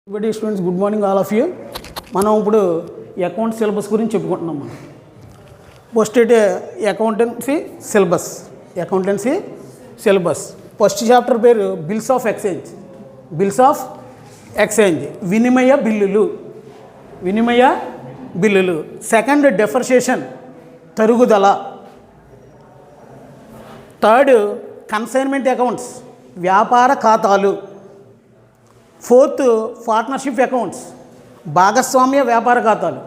Everybody students, good morning all of you. మనం ఇప్పుడు account syllabus గురించి చెప్పుకుంటున్నాం. మనం ఫస్ట్ అయితే అకౌంటెన్సీ సిలబస్ ఫస్ట్ చాప్టర్ పేరు బిల్స్ ఆఫ్ ఎక్స్చేంజ్ వినిమయ బిల్లులు. సెకండ్ డెఫర్షియేషన్ తరుగుదల. థర్డ్ కన్సైన్మెంట్ అకౌంట్స్ వ్యాపార ఖాతాలు. ఫోర్త్ పార్ట్నర్షిప్ అకౌంట్స్ భాగస్వామ్య వ్యాపార ఖాతాలు.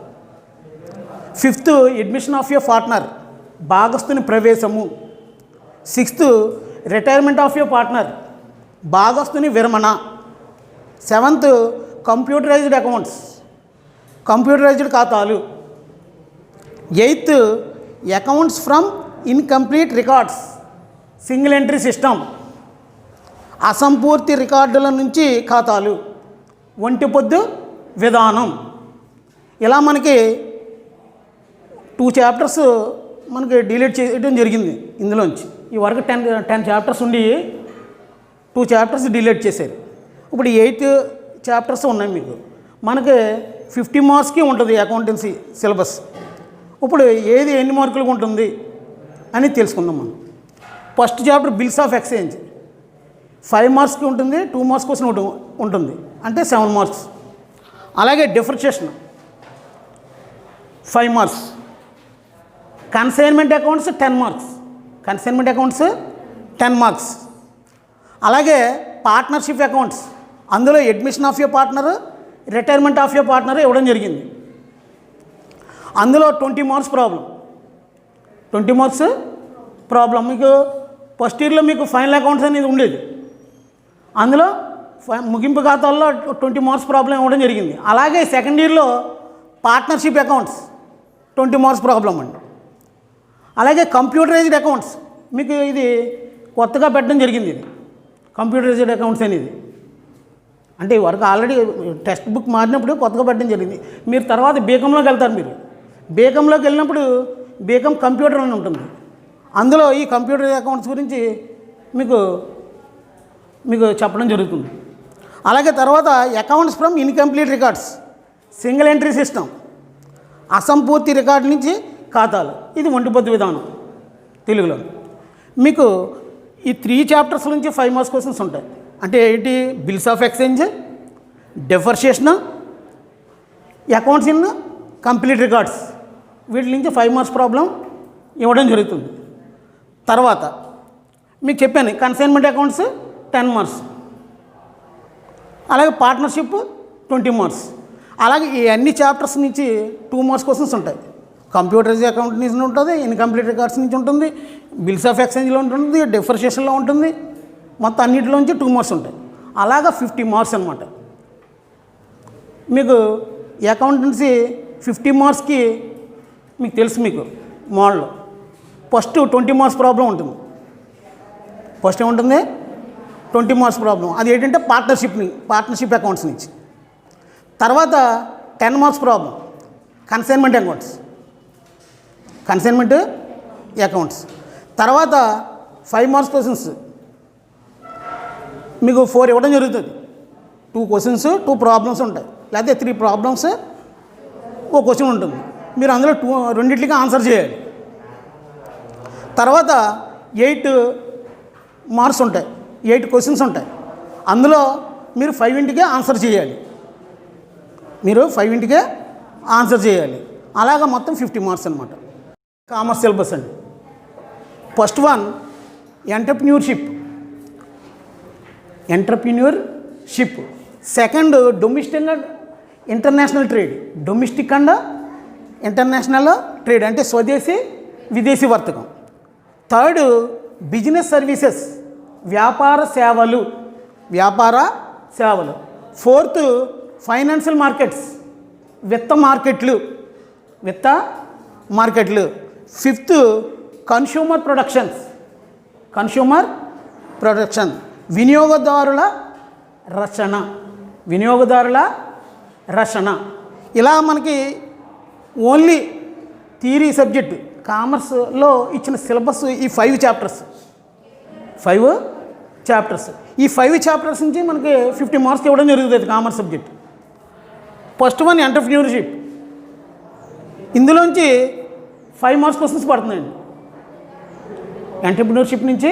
Fifth admission of a partner భాగస్తుని ప్రవేశము. Sixth retirement of a partner భాగస్తుని విరమణ. సెవెంత్ కంప్యూటరైజ్డ్ ఖాతాలు. Eighth accounts from incomplete records single entry system అసంపూర్తి రికార్డుల నుంచి ఖాతాలు. ఒంటి పొద్దు విధానం. ఇలా మనకి 2 చాప్టర్స్ మనకి డిలీట్ చేయడం జరిగింది ఇందులోంచి. ఈ వరకు 10 చాప్టర్స్ ఉండి 2 చాప్టర్స్ డిలీట్ చేశారు. ఇప్పుడు 8 చాప్టర్స్ ఉన్నాయి మీకు. మనకి 50 మార్క్స్కి ఉంటుంది అకౌంటెన్సీ సిలబస్. ఇప్పుడు ఏది ఎన్ని మార్కులకు ఉంటుంది అని తెలుసుకుందాం మనం. First chapter bills of exchange 5 మార్క్స్కి ఉంటుంది, 2 మార్క్స్ కోసం ఉంటుంది, అంటే 7 మార్క్స్. అలాగే differentiation 5 marks. Consignment accounts 10 marks. అలాగే పార్ట్నర్షిప్ అకౌంట్స్ అందులో admission of a partner, retirement of a partner ఇవ్వడం జరిగింది. అందులో 20 మార్క్స్ ప్రాబ్లం. మీకు ఫస్ట్ ఇయర్లో మీకు ఫైనల్ అకౌంట్స్ అనేది ఉండేది. అందులో ముగింపు ఖాతాల్లో 20 మార్క్స్ ప్రాబ్లం ఇవ్వడం జరిగింది. అలాగే సెకండ్ ఇయర్లో పార్ట్నర్షిప్ అకౌంట్స్ 20 మార్క్స్ ప్రాబ్లం అండి. అలాగే కంప్యూటరైజ్డ్ అకౌంట్స్ మీకు ఇది కొత్తగా పెట్టడం జరిగింది. ఇది కంప్యూటరైజ్డ్ అకౌంట్స్ అనేది అంటే వరకు ఆల్రెడీ టెక్స్ట్ బుక్ మారినప్పుడు కొత్తగా పెట్టడం జరిగింది. మీరు తర్వాత బీకాంలోకి వెళ్తారు. మీరు బీకాంలోకి వెళ్ళినప్పుడు బీకాం కంప్యూటర్ అని ఉంటుంది. అందులో ఈ కంప్యూటర్ అకౌంట్స్ గురించి మీకు చెప్పడం జరుగుతుంది. అలాగే తర్వాత accounts from incomplete records single entry system అసంపూర్తి రికార్డు నుంచి ఖాతాలు. ఇది ఒంటిపొద్దు విధానం తెలుగులో. మీకు ఈ 3 చాప్టర్స్ నుంచి 5 మార్క్స్ క్వశ్చన్స్ ఉంటాయి. అంటే ఏంటి? Bills of exchange, depreciation, accounts incomplete records, వీటి నుంచి 5 మార్క్స్ ప్రాబ్లం ఇవ్వడం జరుగుతుంది. తర్వాత మీకు చెప్పాను కన్సైన్మెంట్ అకౌంట్స్ 10 మార్క్స్. అలాగే పార్ట్నర్షిప్ 20 మార్క్స్. అలాగే ఈ అన్ని చాప్టర్స్ నుంచి 2 మార్క్స్ క్వశ్చన్స్ ఉంటాయి. కంప్యూటరైజ్ అకౌంట్ నుంచి ఉంటుంది, ఇన్కంప్లీట్ రికార్డ్స్ నుంచి ఉంటుంది, బిల్స్ ఆఫ్ ఎక్స్చేంజ్లో ఉంటుంది, డిఫరెన్షియేషన్లో ఉంటుంది. మొత్తం అన్నింటిలోంచి 2 మార్క్స్ ఉంటాయి. అలాగా 50 మార్క్స్ అనమాట. మీకు అకౌంటెన్సీ 50 మార్క్స్కి మీకు తెలుసు. మీకు మోడల్ ఫస్ట్ 20 మార్క్స్ ప్రాబ్లం ఉంటుంది. ఫస్ట్ ఏముంటుంది? 20 మార్క్స్ ప్రాబ్లం. అది ఏంటంటే పార్ట్నర్షిప్ అకౌంట్స్ నుంచి. తర్వాత 10 మార్క్స్ ప్రాబ్లం కన్సైన్మెంట్ అకౌంట్స్. తర్వాత 5 మార్క్స్ క్వశ్చన్స్ మీకు 4 ఇవ్వడం జరుగుతుంది. 2 క్వశ్చన్స్ 2 ప్రాబ్లమ్స్ ఉంటాయి, లేకపోతే 3 ప్రాబ్లమ్స్ 1 క్వశ్చన్ ఉంటుంది. మీరు అందులో 2 ఆన్సర్ చేయాలి. తర్వాత 8 మార్క్స్ ఉంటాయి, 8 క్వశ్చన్స్ ఉంటాయి. అందులో మీరు 5 ఆన్సర్ చేయాలి. అలాగా మొత్తం 50 మార్క్స్ అనమాట. కామర్స్ సిలబస్ అండి. First one entrepreneurship. Second domestic and international trade అంటే స్వదేశీ విదేశీ వర్తకం. థర్డ్ బిజినెస్ సర్వీసెస్ వ్యాపార సేవలు. ఫోర్త్ ఫైనాన్షియల్ మార్కెట్స్ విత్త మార్కెట్లు. ఫిఫ్త్ కన్స్యూమర్ ప్రొడక్షన్ వినియోగదారుల రక్షణ. ఇలా మనకి ఓన్లీ థియరీ సబ్జెక్టు కామర్స్లో ఇచ్చిన సిలబస్ ఈ 5 చాప్టర్స్. ఈ 5 చాప్టర్స్ నుంచి మనకి 50 మార్క్స్ ఇవ్వడం జరుగుతుంది commerce subject. First one entrepreneurship. ఇందులోంచి 5 మార్క్స్ క్వశ్చన్స్ పడుతున్నాయండి. ఎంటర్‌ప్రెన్యూర్‌షిప్ నుంచి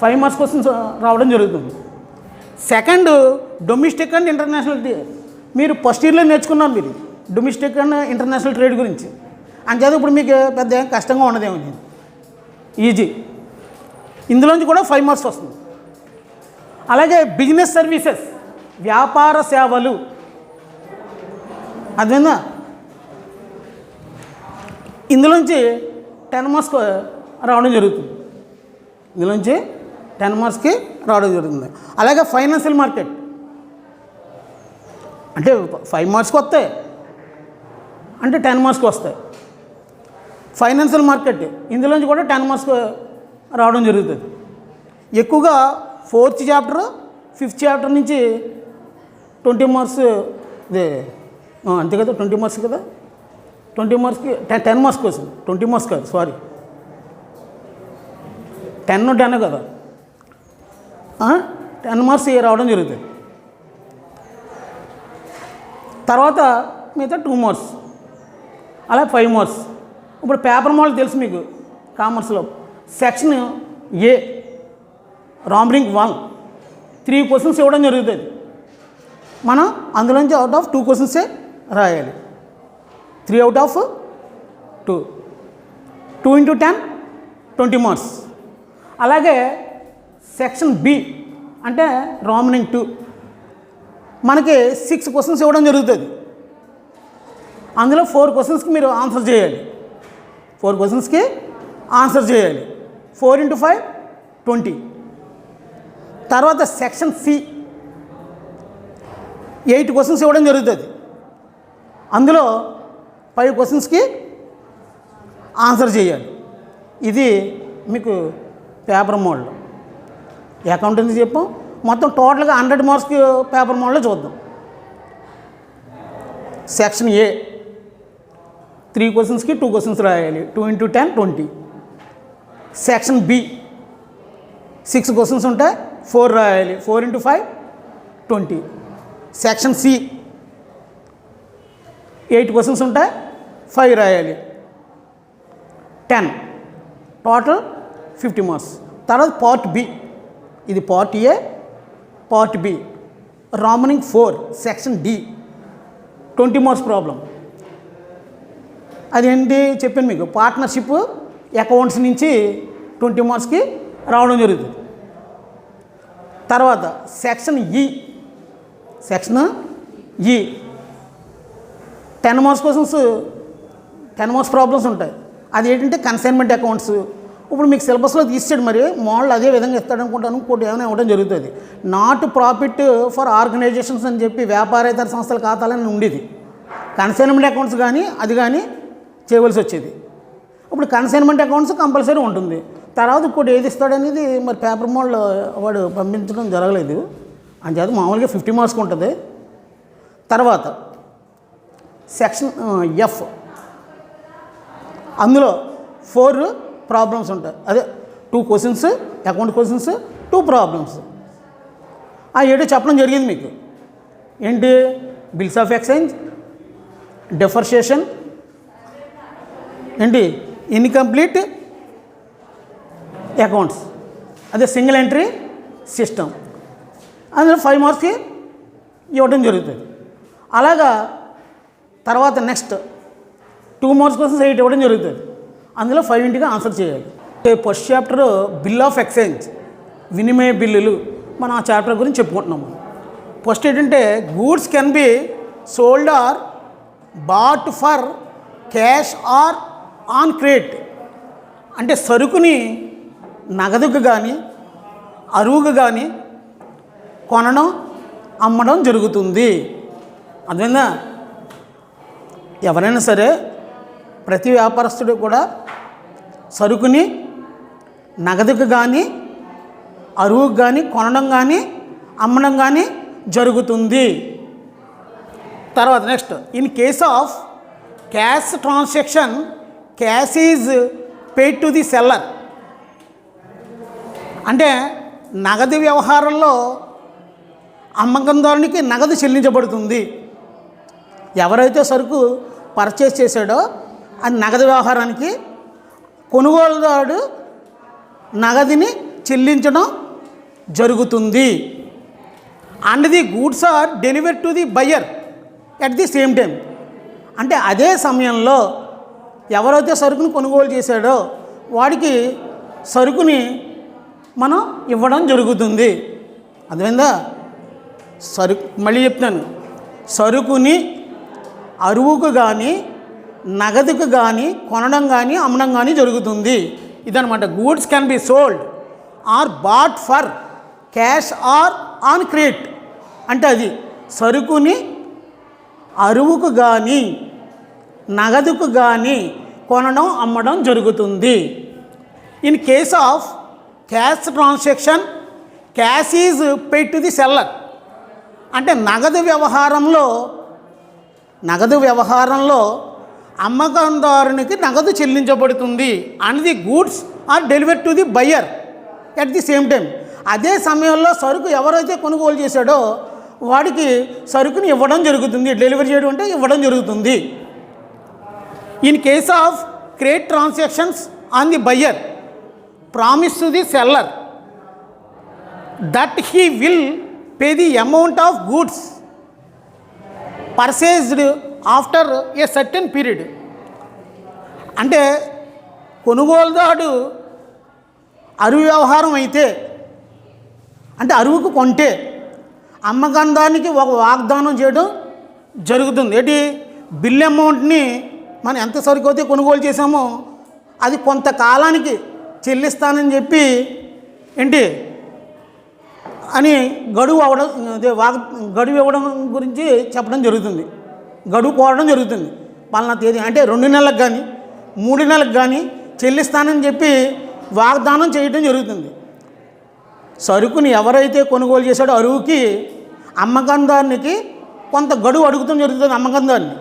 5 మార్క్స్ క్వశ్చన్స్ రావడం జరుగుతుంది. Second domestic and international. మీరు ఫస్ట్ ఇయర్లో నేర్చుకున్నారు మీరు డొమెస్టిక్ అండ్ ఇంటర్నేషనల్ ట్రేడ్ గురించి. అంచేది ఇప్పుడు మీకు పెద్ద ఏం కష్టంగా ఉండదేమో, ఈజీ. ఇందులోంచి కూడా 5 మార్క్స్ వస్తుంది. అలాగే బిజినెస్ సర్వీసెస్, వ్యాపార సేవలు, అదేనా, ఇందులోంచి 10 మార్క్స్ రావడం జరుగుతుంది. ఇందులోంచి 10 మార్క్స్కి రావడం జరుగుతుంది. అలాగే ఫైనాన్షియల్ మార్కెట్ అంటే 5 మార్క్స్కి వస్తాయి, అంటే 10 మార్క్స్కి వస్తాయి. ఫైనాన్షియల్ మార్కెట్ ఇందులోంచి కూడా 10 మార్క్స్ రావడం జరుగుతుంది. ఎక్కువగా 4th చాప్టర్ 5th చాప్టర్ నుంచి 20 మార్క్స్ ఇదే అంతే కదా, 20 మార్క్స్ కదా, 20 మార్క్స్కి 10 మార్క్స్ కోసం 20 మార్క్స్ కాదు, సారీ 10 కదా, 10 మార్క్స్ రావడం జరుగుతుంది. తర్వాత మిగతా 2 మార్క్స్, అలా 5 మార్క్స్. ఇప్పుడు పేపర్ మోడల్ తెలుసు మీకు కామర్స్లో. సెక్షన్ ఏ రాంబ్రింగ్ 1 3 క్వశ్చన్స్ ఇవ్వడం జరుగుతుంది. మనం అందులోంచి అవుట్ ఆఫ్ 2 క్వశ్చన్సే రాయాలి. 3 out of 2, 2 into 10 20 మార్క్స్. అలాగే సెక్షన్ బి అంటే రాంబ్రింగ్ 2 మనకి 6 క్వశ్చన్స్ ఇవ్వడం జరుగుతుంది. అందులో 4 క్వశ్చన్స్కి మీరు ఆన్సర్ చేయాలి. 4 క్వశ్చన్స్కి ఆన్సర్ చేయాలి. 4 into 5 20. తర్వాత సెక్షన్ సి 8 క్వశ్చన్స్ ఇవ్వడం జరుగుతుంది. అందులో 5 క్వశ్చన్స్కి ఆన్సర్ చేయాలి. ఇది మీకు పేపర్ మోడల్. అకౌంటెన్సీ చెప్పాం. మొత్తం టోటల్గా 100 మార్క్స్కి పేపర్ మోడల్లో చూద్దాం. సెక్షన్ ఏ 3 క్వశ్చన్స్కి 2 క్వశ్చన్స్ రాయాలి. 2 into 10 20. సెక్షన్ బి 6 క్వశ్చన్స్ ఉంటాయి, 4 రాయాలి. 4 into 5 20. సెక్షన్ సి 8 క్వశ్చన్స్ ఉంటాయి, 5 రాయాలి. 10 టోటల్ 50 మార్క్స్. తర్వాత పార్ట్ బి, ఇది పార్ట్ ఏ, పార్ట్ బి రాంబ్రింగ్ 4 సెక్షన్ డి 20 మార్క్స్ ప్రాబ్లం. అదేంటి చెప్పాను మీకు, పార్ట్నర్షిప్ అకౌంట్స్ నుంచి 20 మార్క్స్కి రావడం జరుగుతుంది. తర్వాత సెక్షన్ ఈ, సెక్షన్ ఈ 10 మార్క్స్ క్వశ్చన్స్, 10 మార్క్స్ ప్రాబ్లమ్స్ ఉంటాయి. అది ఏంటంటే కన్సైన్మెంట్ అకౌంట్స్. ఇప్పుడు మీకు సిలబస్లో తీసాడు, మరి మోడల్ అదే విధంగా ఇస్తాడు అనుకుంటాను. ఇంకోటి ఏమైనా ఇవ్వడం జరుగుతుంది. నాట్ ప్రాఫిట్ ఫర్ ఆర్గనైజేషన్స్ అని చెప్పి వ్యాపారేతర సంస్థల ఖాతాలని ఉండేది. కన్సైన్మెంట్ అకౌంట్స్ కానీ అది కానీ చేయవలసి వచ్చేది. ఇప్పుడు కన్సైన్మెంట్ అకౌంట్స్ కంపల్సరీ ఉంటుంది. తర్వాత ఇంకోటి ఏది ఇస్తాడనేది మరి పేపర్ మోడల్ వాడు పంపించడం జరగలేదు. అంచేత మామూలుగా 50 మార్క్స్కి ఉంటుంది. తర్వాత సెక్షన్ ఎఫ్, అందులో 4 ప్రాబ్లమ్స్ ఉంటాయి. అదే 2 క్వశ్చన్స్ అకౌంట్ క్వశ్చన్స్, 2 ప్రాబ్లమ్స్. ఆ 7 చెప్పడం జరిగింది మీకు. ఏంటి, బిల్స్ ఆఫ్ ఎక్స్చేంజ్, డెఫర్షియేషన్, ఏంటి ఇన్కంప్లీట్ అకౌంట్స్, అదే సింగిల్ ఎంట్రీ సిస్టమ్. అందులో 5 మార్క్స్కి ఇవ్వడం జరుగుతుంది. అలాగా తర్వాత నెక్స్ట్ 2 మార్క్స్ కోసం 8 ఇవ్వడం జరుగుతుంది. అందులో 5 ఇంటికి ఆన్సర్ చేయాలి. First chapter bill of exchange, వినిమయ బిల్లులు. మనం ఆ చాప్టర్ గురించి చెప్పుకుంటున్నాము. ఫస్ట్ ఏంటంటే goods can be sold or bought for cash or on credit. అంటే సరుకుని నగదుకు కానీ అరువుకు కానీ కొనడం అమ్మడం జరుగుతుంది. అదేనా, ఎవరైనా సరే ప్రతి వ్యాపారస్తుడు కూడా సరుకుని నగదుకు కానీ అరువుకు కానీ కొనడం కానీ అమ్మడం కానీ జరుగుతుంది. తర్వాత next, in case of cash transaction cash is paid to the seller. అంటే నగదు వ్యవహారంలో అమ్మకందారునికి నగదు చెల్లించబడుతుంది. ఎవరైతే సరుకు పర్చేస్ చేశాడో అది నగదు వ్యవహారానికి కొనుగోలుదారుడు నగదుని చెల్లించడం జరుగుతుంది. And the goods are delivered to the buyer at the same time. అంటే అదే సమయంలో ఎవరైతే సరుకుని కొనుగోలు చేశాడో వాడికి సరుకుని మనం ఇవ్వడం జరుగుతుంది. అర్థమైందా? మళ్ళీ చెప్తున్నాను, సరుకుని అరువుకు కానీ నగదుకు కానీ కొనడం కానీ అమ్మడం కానీ జరుగుతుంది. ఇదనమాట. Goods can be sold or bought for cash or on credit. అంటే అది సరుకుని అరువుకు కానీ నగదుకు కానీ కొనడం అమ్మడం జరుగుతుంది. In case of cash transaction cash is paid to the seller. అంటే నగదు వ్యవహారంలో అమ్మకందారునికి నగదు చెల్లించబడుతుంది. And the goods are delivered to the buyer at the same time. అదే సమయంలో సరుకు ఎవరైతే కొనుగోలు చేశాడో వాడికి సరుకుని ఇవ్వడం జరుగుతుంది. డెలివరీ చేయడం అంటే ఇవ్వడం జరుగుతుంది. In case of credit transactions on the buyer promise to the seller that he will pay the amount of goods purchased after a certain period. అంటే కొనుగోలుదారుడు అరువు వ్యవహారం అయితే, అంటే అరువుకు కొంటే అమ్మకందానికి ఒక వాగ్దానం చేయడం జరుగుతుంది. ఏంటి? బిల్ అమౌంట్ని మనం ఎంత సరుకు అయితే కొనుగోలు చేసామో అది కొంతకాలానికి చెల్లిస్తానని చెప్పి ఏంటి అని గడువు ఇవ్వడం గురించి చెప్పడం జరుగుతుంది. గడువు కోరడం జరుగుతుంది. పలానా తేదీ అంటే 2 నెలలకు కానీ 3 నెలలకు కానీ చెల్లిస్తానని చెప్పి వాగ్దానం చేయడం జరుగుతుంది. సరుకుని ఎవరైతే కొనుగోలు చేశాడో అరువుకి అమ్మకందారునికి కొంత గడువు అడుగుతాం జరుగుతుంది. అమ్మకందారుని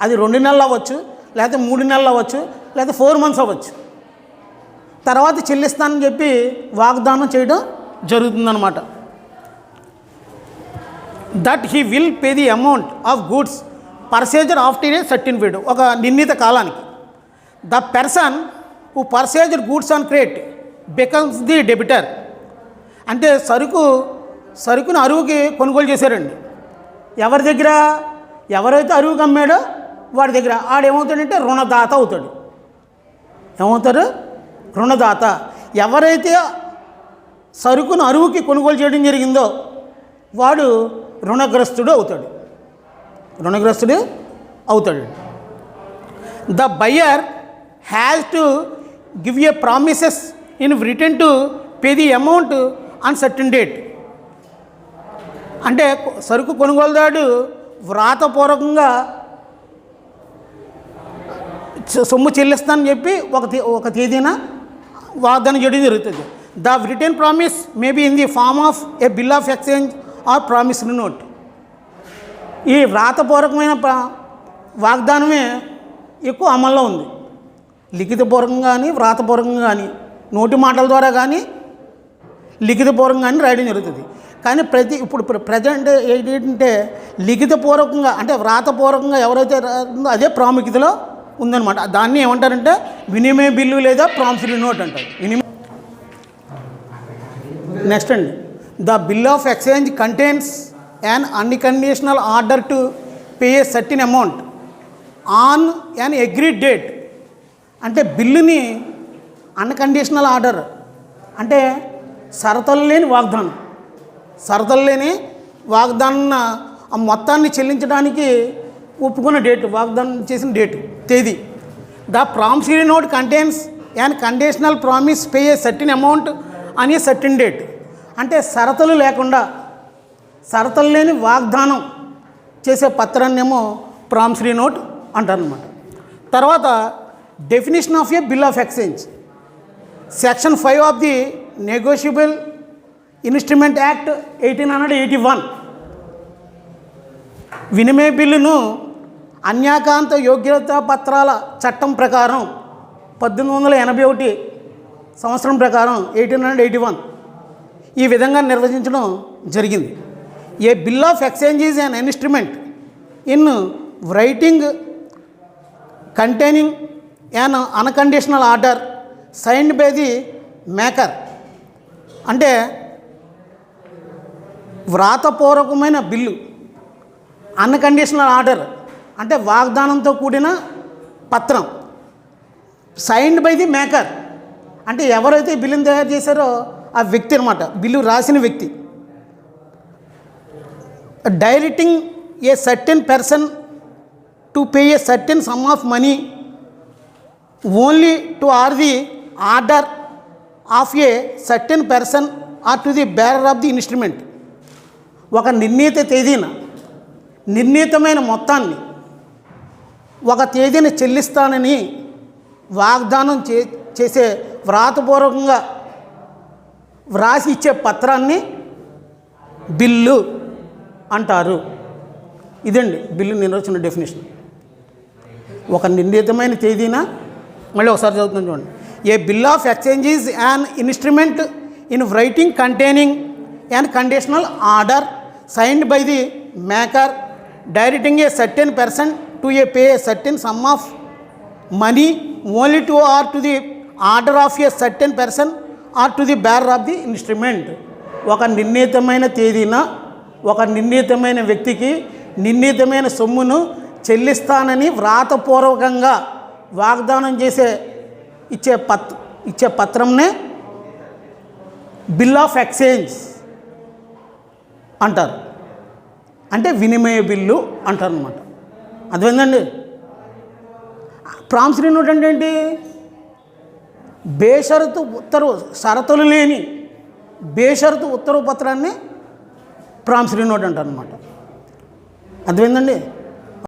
అది 2 నెలలు అవ్వచ్చు, లేకపోతే 3 నెలలు అవ్వచ్చు, లేకపోతే 4 months అవ్వచ్చు. తర్వాత చెల్లిస్తానని చెప్పి వాగ్దానం చేయడం జరుగుతుందన్నమాట. That he will pay the amount of goods purchased after a certain period. ఒక నిర్ణీత కాలానికి. The person who purchased goods on credit becomes the debtor. అంటే సరుకును అరువుకి కొనుగోలు చేశారండి. ఎవరి దగ్గర? ఎవరైతే అరువుకి అమ్మాడో వాడి దగ్గర ఆడేమవుతాడంటే రుణదాత అవుతాడు. ఏమవుతారు? రుణదాత. ఎవరైతే సరుకును అరువుకి కొనుగోలు చేయడం జరిగిందో వాడు రుణగ్రస్తుడు అవుతాడు. The buyer has to give a promises in return to pay the amount on certain date. అంటే సరుకు కొనుగోలుదారుడు వ్రాతపూర్వకంగా సొమ్ము చెల్లిస్తానని చెప్పి ఒక తేదీన వాగ్దానం చేయడం జరుగుతుంది. The return promise may be in the form of a bill of exchange or promissory note. ఈ వ్రాతపూర్వకమైన వాగ్దానమే ఎక్కువ అమల్లో ఉంది. లిఖితపూర్వకంగా కానీ వ్రాతపూర్వకంగా కానీ నోటి మాటల ద్వారా కానీ లిఖితపూర్వకంగా కానీ రాయడం జరుగుతుంది. కానీ ఇప్పుడు ప్రజెంట్ ఏంటంటే లిఖితపూర్వకంగా అంటే వ్రాతపూర్వకంగా ఎవరైతే రాస్తుందో అదే ప్రాముఖ్యతలో ఉందన్నమాట. దాన్ని ఏమంటారంటే వినిమయ బిల్లు లేదా ప్రామిసరీ నోట్ అంటారు. నెక్స్ట్ అండి, the bill of exchange contains an unconditional order to pay a certain amount on an agreed date. అంటే బిల్లుని అన్కండిషనల్ ఆర్డర్ అంటే షరతులు లేని వాగ్దానం ఆ మొత్తాన్ని చెల్లించడానికి ఒప్పుకున్న డేటు, వాగ్దానం చేసిన డేటు, తేదీ. The promissory note contains an conditional promise pay a certain amount on a certain date. అంటే షరతులు లేని వాగ్దానం చేసే పత్రాన్నేమో ప్రామిసరీ నోట్ అంటారనమాట. తర్వాత definition of a bill of exchange. Section 5 of the negotiable instrument act 1881 వినిమయ బిల్లును అన్యాకాంత యోగ్యతా పత్రాల చట్టం ప్రకారం 1881 సంవత్సరం ప్రకారం 1881 ఈ విధంగా నిర్వచించడం జరిగింది. A bill of exchange is an instrument in writing containing an unconditional order signed by the maker. అంటే వ్రాతపూర్వకమైన బిల్లు, అన్కండిషనల్ ఆర్డర్ అంటే వాగ్దానంతో కూడిన పత్రం, సైన్డ్ బై ది మేకర్ అంటే ఎవరైతే బిల్లుని తయారు చేశారో ఆ వ్యక్తి అనమాట, బిల్లు రాసిన వ్యక్తి. Directing a certain person to pay a certain sum of money only to or the order of a certain person or to the bearer of the instrument. ఒక నిర్ణీత తేదీన నిర్ణీతమైన మొత్తాన్ని ఒక తేదీని చెల్లిస్తానని వాగ్దానం చేసే వ్రాతపూర్వకంగా వ్రాసి ఇచ్చే పత్రాన్ని బిల్లు అంటారు. ఇదండి బిల్లు నిర్వచన డెఫినేషన్. ఒక నిర్ణీతమైన తేదీన, మళ్ళీ ఒకసారి చదువుతున్నాను చూడండి. A bill of exchange is an instrument in writing containing an conditional order signed by the maker directing a certain person to a pay a certain sum of money only to or to the order of a certain person or to the bearer of the instrument. ఒక నిర్ణీతమైన తేదీన ఒక నిర్ణీతమైన వ్యక్తికి నిర్ణీతమైన సొమ్మును చెల్లిస్తానని వ్రాతపూర్వకంగా వాగ్దానం చేసే ఇచ్చే పత్రంనే bill of exchange అంటారు. అంటే వినిమయ బిల్లు అంటారు అన్నమాట. అర్థమైందండి? ప్రామిసరీ నోట్ అంటే ఏంటి? బేషరతు ఉత్తర్వు, షరతులు లేని బేషరతు ఉత్తర్వు పత్రాన్ని ప్రామిసరీ నోట్ అంటారు అన్నమాట. అర్థమైందండి?